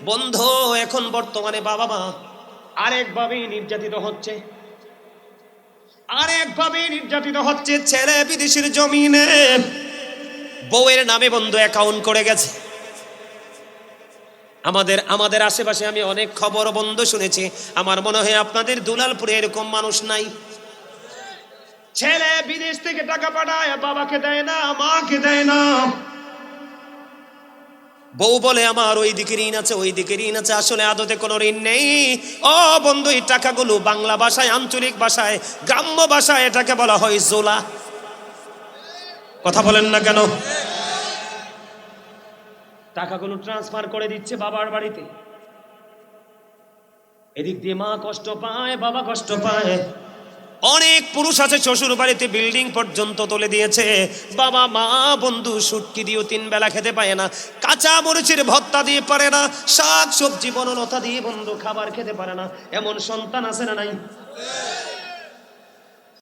বন্ধু, এখন বর্তমানে বাবা মা আরেকভাবে নির্যাতিত হচ্ছে, ছেলে বিদেশের জমিনে বউয়ের নামে বন্ধু অ্যাকাউন্ট করে গেছে। আমাদের আশেপাশে আমি অনেক খবর বন্ধু শুনেছি। আমার মনে হয় আপনাদের দুলালপুরে এরকম মানুষ নাই। ছেলে বিদেশ থেকে টাকা পাঠায়, বাবাকে দেয় না, মাকে দেয় না। বউ বলে আমার ওই দিকে ঋণ আছে, ওই দিকে ঋণ আছে। আসলে আদতে কোনো ঋণ নেই। ও বন্ধু, এই টাকাগুলো বাংলা ভাষায়, আঞ্চলিক ভাষায়, গ্রাম্য ভাষায় এটাকে বলা হয় জোলা। কথা বলেন না কেন? টাকাগুলো ট্রান্সফার করে দিচ্ছে বাবার বাড়িতে। এদিক দিয়ে মা কষ্ট পায়, বাবা কষ্ট পায়। অনেক পুরুষ আছে শ্বশুর বাড়িতে বিল্ডিং পর্যন্ত তুলে দিয়েছে। বাবা মা বন্ধু শুটকি দিয়েও 3 বেলা খেতে পায় না, কাঁচা মরিচের ভর্তা দিয়ে পারে না, শাক সবজি বনলতা দিয়ে বন্ধু খাবার খেতে পারে না। এমন সন্তান আছে না নাই?